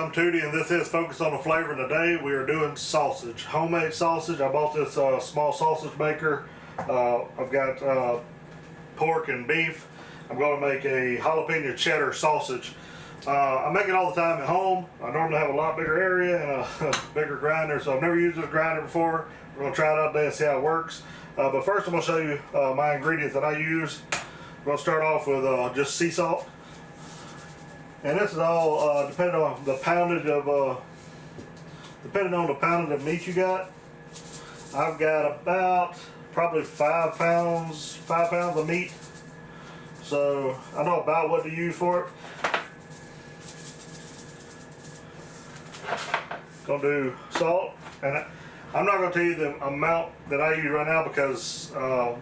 I'm Tootie, and this is Focus on the Flavor. Today we are doing sausage, homemade sausage. I bought this small sausage maker. I've got pork and beef. I'm going to make a jalapeno cheddar sausage. I make it all the time at home. I normally have a lot bigger area and a bigger grinder, so I've never used this grinder before. We're going to try it out today and see how it works. But first I'm going to show you my ingredients that I use. I'm going to start off with just sea salt. And this is all depending on the poundage of meat you got. I've got about probably 5 pounds of meat, so I know about what to use for it. Gonna do salt, and I'm not gonna tell you the amount that I use right now because I'm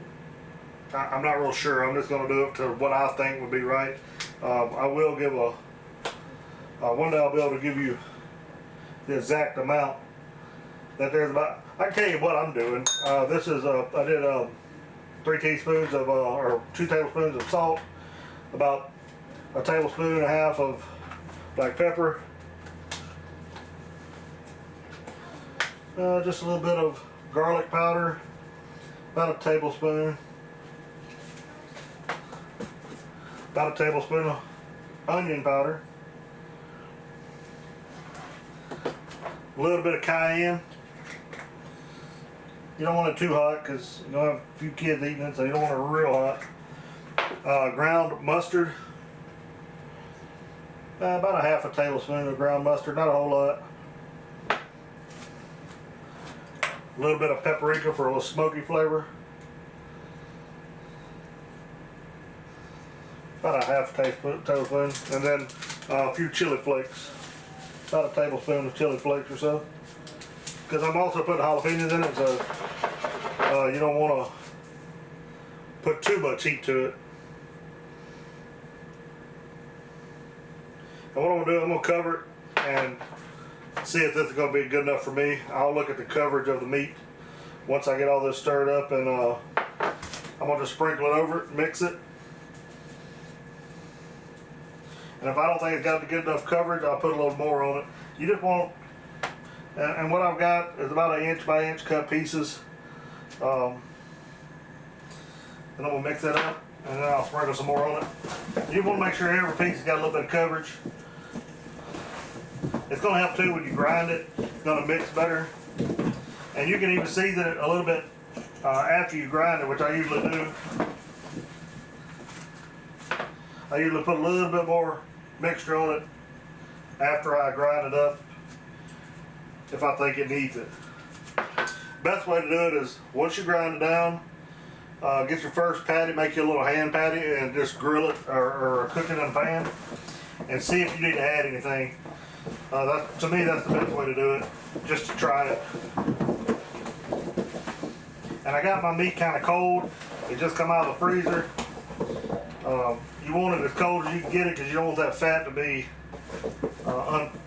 not real sure. I'm just gonna do it to what I think would be right. I will give one day I'll be able to give you the exact amount that there's about. I can tell you what I'm doing. This is I did 3 teaspoons of or 2 tablespoons of salt, about a tablespoon and a half of black pepper, just a little bit of garlic powder, about a tablespoon, about a tablespoon of onion powder, a little bit of cayenne. You don't want it too hot because you're going to have a few kids eating it, so you don't want it real hot. Ground mustard, about a half a tablespoon of ground mustard, not a whole lot. A little bit of paprika for a little smoky flavor. About a half tablespoon, and then a few chili flakes. About a tablespoon of chili flakes or so. Because I'm also putting jalapenos in it, so you don't want to put too much heat to it. And what I'm going to do, I'm going to cover it and see if this is going to be good enough for me. I'll look at the coverage of the meat once I get all this stirred up, and I'm going to just sprinkle it over it, mix it. And if I don't think it's got good enough coverage, I'll put a little more on it. You just want, and what I've got is about 1 inch by inch cut pieces. And I'm going to mix that up, and then I'll sprinkle some more on it. You want to make sure every piece has got a little bit of coverage. It's going to help too when you grind it. It's going to mix better. And you can even season it a little bit after you grind it, which I usually do. I usually put a little bit more mixture on it after I grind it up if I think it needs it. Best way to do it is once you grind it down, get your first patty, make you a little hand patty, and just grill it or cook it in a pan and see if you need to add anything. To me, that's the best way to do it, just to try it. And I got my meat kind of cold. It just come out of the freezer. You want it as cold as you can get it because you don't want that fat to be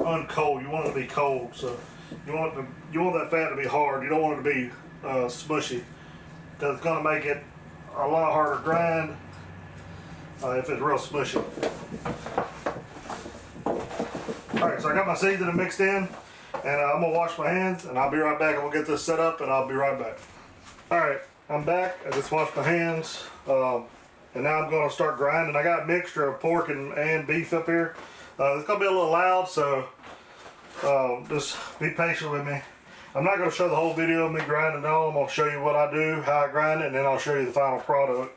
uncold. You want it to be cold, so you want that fat to be hard. You don't want it to be smushy because it's going to make it a lot harder to grind if it's real smushy. Alright, so I got my seasoning mixed in, and I'm going to wash my hands, and I'll be right back. I'm going to get this set up, and I'll be right back. Alright, I'm back. I just washed my hands, and now I'm going to start grinding. I got a mixture of pork and beef up here. It's going to be a little loud, so just be patient with me. I'm not going to show the whole video of me grinding it all. I'm going to show you what I do, how I grind it, and then I'll show you the final product.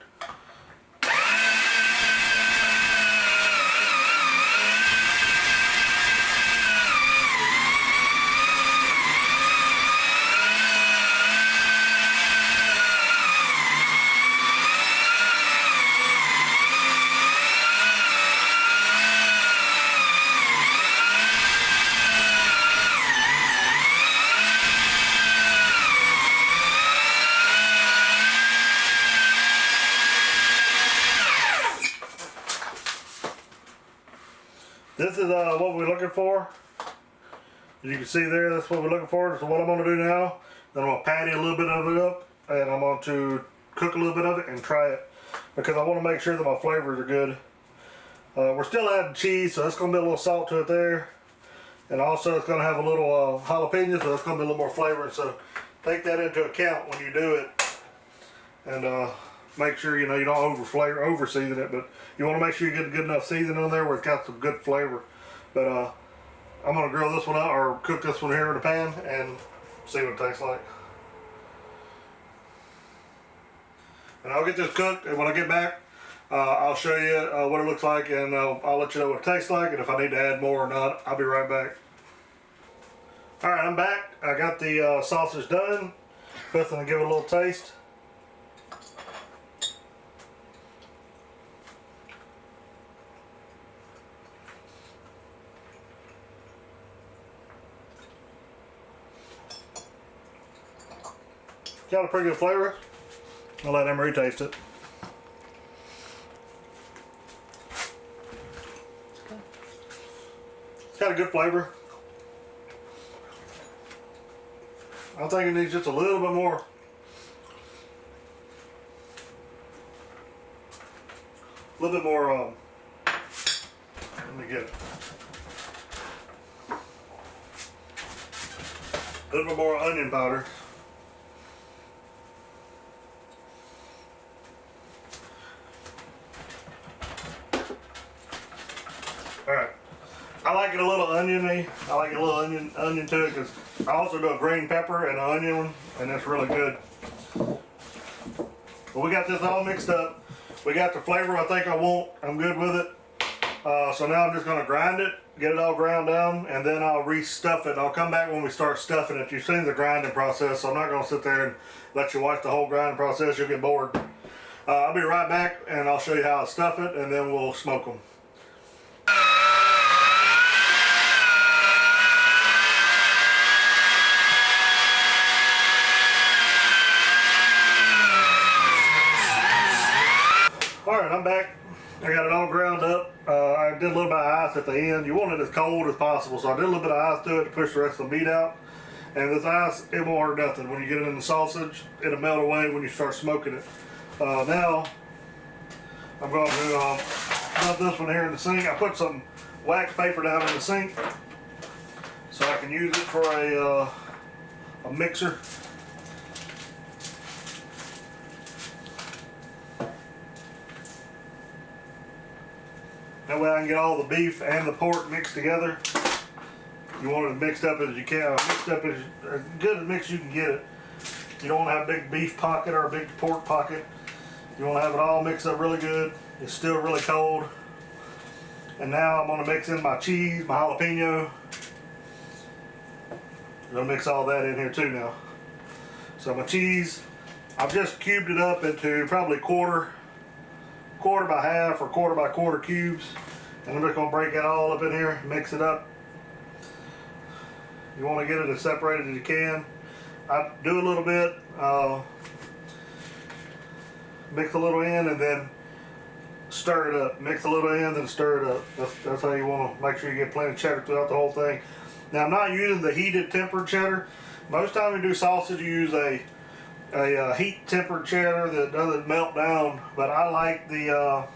This is what we're looking for. As you can see there, that's what we're looking for. So what I'm going to do now, then I'm going to patty a little bit of it up, and I'm going to cook a little bit of it and try it because I want to make sure that my flavors are good. We're still adding cheese, so that's going to be a little salt to it there. And also it's gonna have a little jalapeno, so it's gonna be a little more flavor. So take that into account when you do it. And make sure you don't over season it, but you want to make sure you get good enough seasoning on there where it's got some good flavor. But I'm gonna grill this one up or cook this one here in the pan and see what it tastes like. And I'll get this cooked, and when I get back, I'll show you what it looks like, and I'll let you know what it tastes like, and if I need to add more or not, I'll be right back. Alright, I'm back. I got the sausage done. Just gonna give it a little taste. Got a pretty good flavor. I'll let Emery taste it. It's got a good flavor. I think it needs just a little bit more. A little bit more, let me get it. A little bit more onion powder. Alright, I like it a little oniony. I like a little onion to it because I also do a green pepper and an onion, and that's really good. Well, we got this all mixed up. We got the flavor I think I want. I'm good with it. So now I'm just going to grind it, get it all ground down, and then I'll re-stuff it. I'll come back when we start stuffing it. You've seen the grinding process, so I'm not going to sit there and let you watch the whole grinding process. You'll get bored. I'll be right back, and I'll show you how I stuff it, and then we'll smoke them. Alright, I'm back. I got it all ground up. I did a little bit of ice at the end. You want it as cold as possible, so I did a little bit of ice to it to push the rest of the meat out. And this ice, it won't hurt nothing. When you get it in the sausage, it'll melt away when you start smoking it. Now, I'm going to dump this one here in the sink. I put some wax paper down in the sink so I can use it for a mixer. That way I can get all the beef and the pork mixed together. You want it mixed up as you can, mixed up as good a mix you can get it. You don't want to have a big beef pocket or a big pork pocket. You want to have it all mixed up really good. It's still really cold. And now I'm going to mix in my cheese, my jalapeno. I'm going to mix all that in here too now. So my cheese, I've just cubed it up into probably quarter by half or quarter by quarter cubes, and I'm just going to break it all up in here, mix it up. You want to get it as separated as you can. I do a little bit, mix a little in and then stir it up. Mix a little in and stir it up. That's how you want to make sure you get plenty of cheddar throughout the whole thing. Now I'm not using the heated tempered cheddar. Most time you do sausage you use a heat tempered cheddar that doesn't melt down, but I like the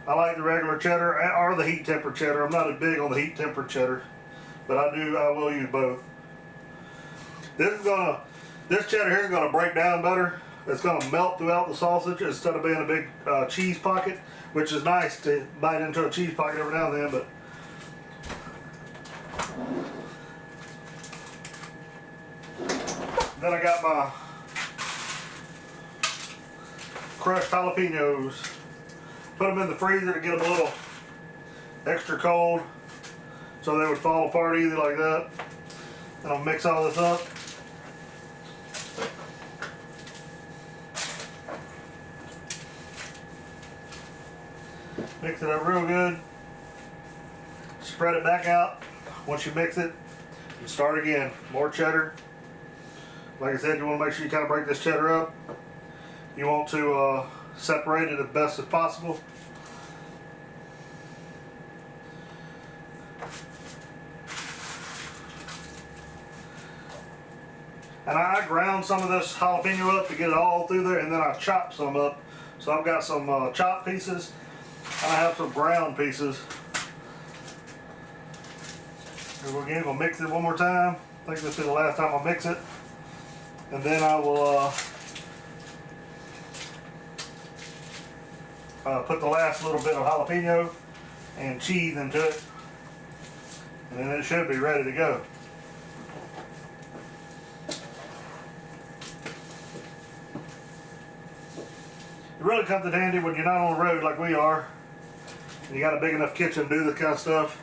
regular cheddar or the heat tempered cheddar. I'm not as big on the heat tempered cheddar, but I will use both. This cheddar here is gonna break down better. It's gonna melt throughout the sausage instead of being a big cheese pocket, which is nice to bite into a cheese pocket every now and then, but then I got my crushed jalapenos. Put them in the freezer to get them a little extra cold so they would fall apart easy like that. And I'll mix all this up. Mix it up real good. Spread it back out. Once you mix it, you start again. More cheddar. Like I said, you want to make sure you kind of break this cheddar up. You want to separate it as best as possible. And I ground some of this jalapeno up to get it all through there, and then I chop some up. So I've got some chopped pieces. I have some ground pieces. And we're gonna mix it one more time. I think this is the last time I mix it. And then I will put the last little bit of jalapeno and cheese into it. And then it should be ready to go. It really comes in handy when you're not on the road like we are. And you got a big enough kitchen to do this kind of stuff.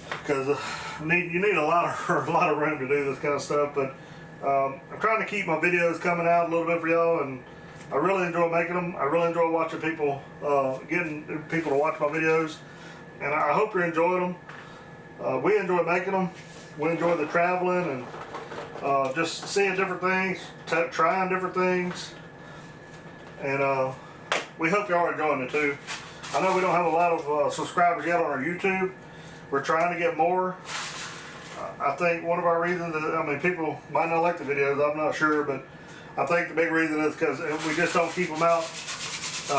Because you need a lot of room to do this kind of stuff. But I'm trying to keep my videos coming out a little bit for y'all, and I really enjoy making them. I really enjoy watching people, getting people to watch my videos, and I hope you're enjoying them. We enjoy making them. We enjoy the traveling and just seeing different things, trying different things, and we hope y'all are enjoying it too. I know we don't have a lot of subscribers yet on our YouTube. We're trying to get more. I think one of our reasons, people might not like the videos, I'm not sure, but I think the big reason is because we just don't keep them out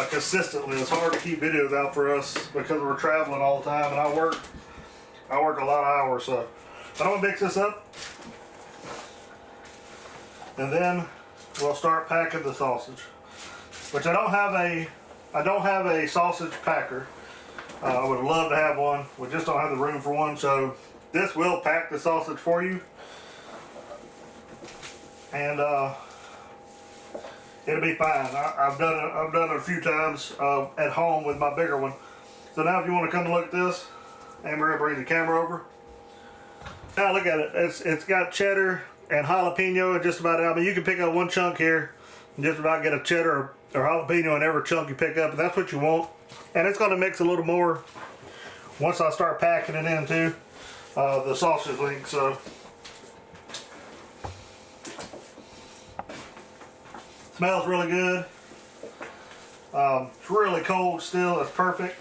consistently. It's hard to keep videos out for us because we're traveling all the time, and I work a lot of hours. So I'm gonna mix this up, and then we'll start packing the sausage. Which I don't have a sausage packer. I would love to have one. We just don't have the room for one, so this will pack the sausage for you. And it'll be fine. I've done it a few times at home with my bigger one. So now if you want to come and look at this, and we're gonna bring the camera over. Now look at it. It's got cheddar and jalapeno and just about. I mean, you can pick up one chunk here and just about get a cheddar or jalapeno in every chunk you pick up, and that's what you want. And it's gonna mix a little more once I start packing it into the sausage links. So smells really good. It's really cold still. It's perfect.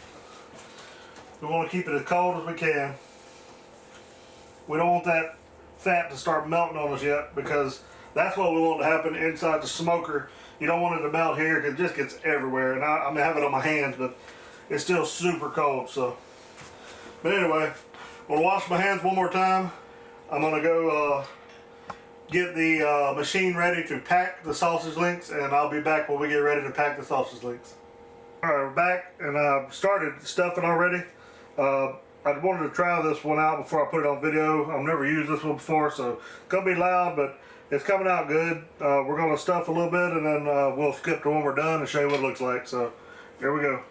We want to keep it as cold as we can. We don't want that fat to start melting on us yet, because that's what we want to happen inside the smoker. You don't want it to melt here because it just gets everywhere. And I have it on my hands, but it's still super cold. So, but anyway, I'm gonna wash my hands one more time. I'm gonna go get the machine ready to pack the sausage links, and I'll be back when we get ready to pack the sausage links. All right, we're back, and I've started stuffing already. I wanted to try this one out before I put it on video. I've never used this one before, so it's gonna be loud, but it's coming out good. We're gonna stuff a little bit, and then we'll skip to when we're done and show you what it looks like. So here we go.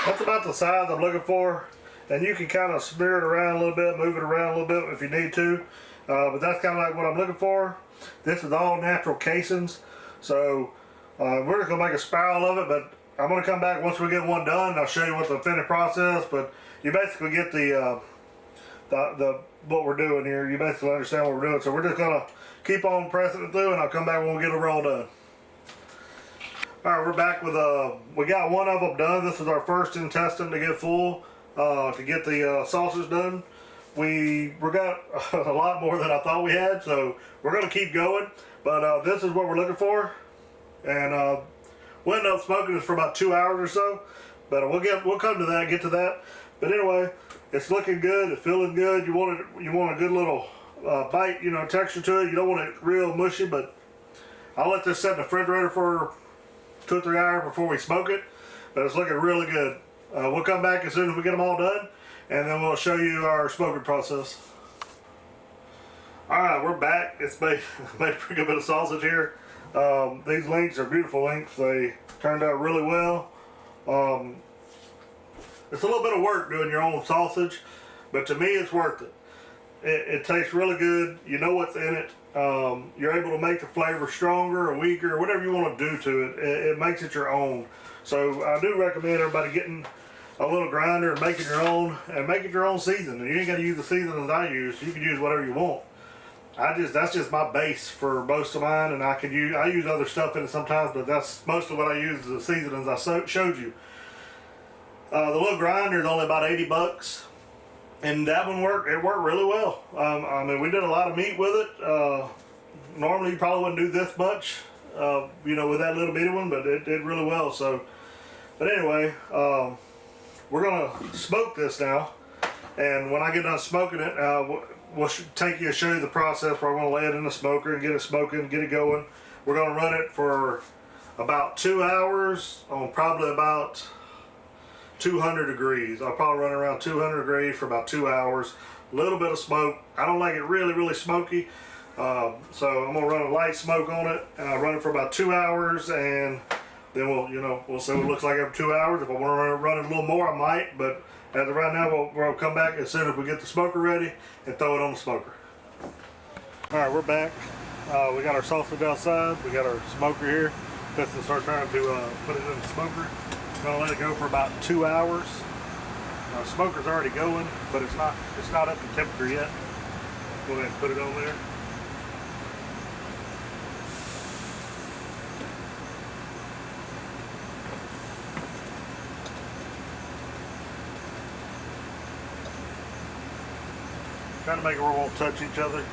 That's about the size I'm looking for, and you can kind of smear it around a little bit, move it around a little bit if you need to, but that's kind of like what I'm looking for. This is all natural casings, so we're just going to make a spiral of it, but I'm going to come back once we get one done and I'll show you what the finished process. But you basically get the what we're doing here. You basically understand what we're doing, so we're just going to keep on pressing it through, and I'll come back when we get it all done. Alright, we're back with we got one of them done. This is our first intestine to get full, to get the sausage done. We got a lot more than I thought we had, so we're going to keep going. But this is what we're looking for, and we'll end up smoking this for about 2 hours or so. But we'll come to that, get to that. But anyway, it's looking good. It's feeling good. You want a good little bite, texture to it. You don't want it real mushy, but I'll let this set in the refrigerator for 2 or 3 hours before we smoke it, but it's looking really good. We'll come back as soon as we get them all done, and then we'll show you our smoking process. Alright, we're back. It's made a pretty good bit of sausage here. These links are beautiful links. They turned out really well. It's a little bit of work doing your own sausage, but to me it's worth it. It tastes really good. You know what's in it. You're able to make the flavor stronger or weaker, or whatever you want to do to it. It makes it your own. So I do recommend everybody getting a little grinder and make it your own, and make it your own seasoning. You ain't got to use the seasonings I use. You can use whatever you want. That's just my base for most of mine, and I use other stuff in it sometimes, but that's most of what I use is the seasonings I showed you. The little grinder is only about 80 bucks, and that one worked. It worked really well. I mean, we did a lot of meat with it. Normally, you probably wouldn't do this much, you know, with that little bitty one, but it did really well. So, but anyway, we're gonna smoke this now, and when I get done smoking it, we'll take you and show you the process. We're gonna lay it in the smoker and get it smoking, get it going. We're gonna run it for about 2 hours on probably about 200 degrees. I'll probably run around 200 degrees for about 2 hours. A little bit of smoke. I don't like it really smoky, so I'm gonna run a light smoke on it. Run it for about 2 hours, and then we'll see what it looks like after 2 hours. If I want to run it a little more, I might, but as of right now, we'll come back as soon as we get the smoker ready and throw it on the smoker. All right, we're back. We got our sausage outside. We got our smoker here. Let's start trying to put it in the smoker. Gonna let it go for about 2 hours. Smoker's already going, but it's not up to temperature yet. Go ahead and put it on there. Trying to make it where it won't touch each other.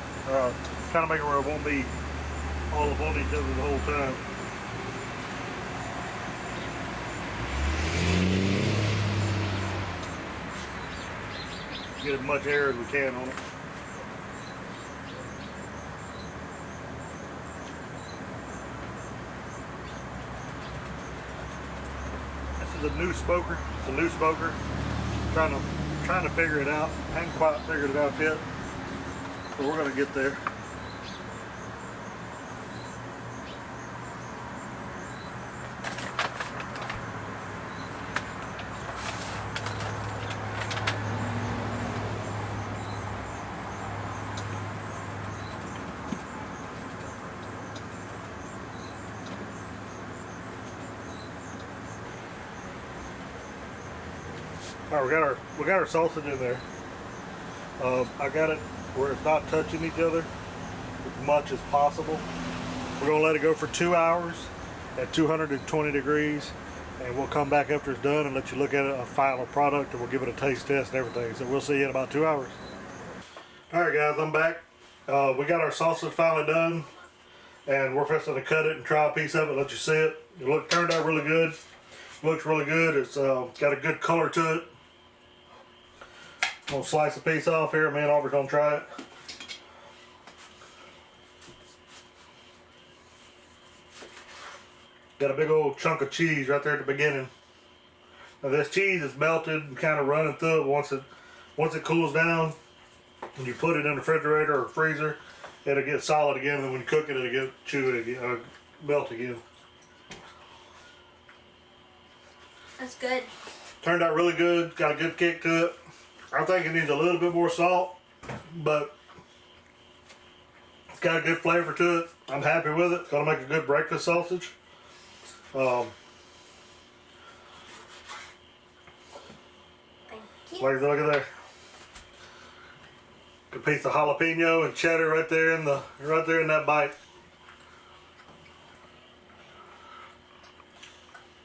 Trying to make it where it won't be all up on each other the whole time. Get as much air as we can on it. This is a new smoker. It's a new smoker. Trying to figure it out. I haven't quite figured it out yet, but we're gonna get there. All right, we got our sausage in there. I got it where it's not touching each other as much as possible. We're gonna let it go for 2 hours at 220 degrees, and we'll come back after it's done and let you look at a final product, and we'll give it a taste test and everything. So we'll see you in about 2 hours. All right, guys, I'm back. We got our sausage finally done, and we're fixing to cut it and try a piece of it, let you see it. It turned out really good. Looks really good. It's got a good color to it. I'm gonna slice a piece off here. Me and Aubrey's gonna try it. Got a big old chunk of cheese right there at the beginning. Now this cheese is melted and kind of running through it. Once it cools down, when you put it in the refrigerator or freezer, it'll get solid again. And when you cook it, it'll get chewy again, melt again. That's good. Turned out really good. Got a good kick to it. I think it needs a little bit more salt, but it's got a good flavor to it. I'm happy with it. It's gonna make a good breakfast sausage. Thank you. Look at there. Good piece of jalapeno and cheddar right there in that bite.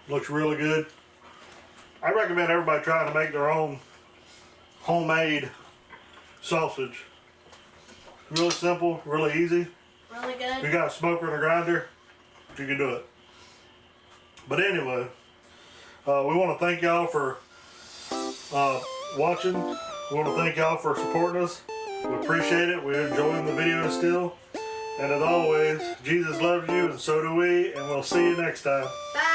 Looks really good. I recommend everybody trying to make their own homemade sausage. Really simple, really easy. Really good. If you got a smoker and a grinder, you can do it. But anyway, we want to thank y'all for watching. We want to thank y'all for supporting us. We appreciate it. We're enjoying the video still. And as always, Jesus loves you and so do we. And we'll see you next time. Bye.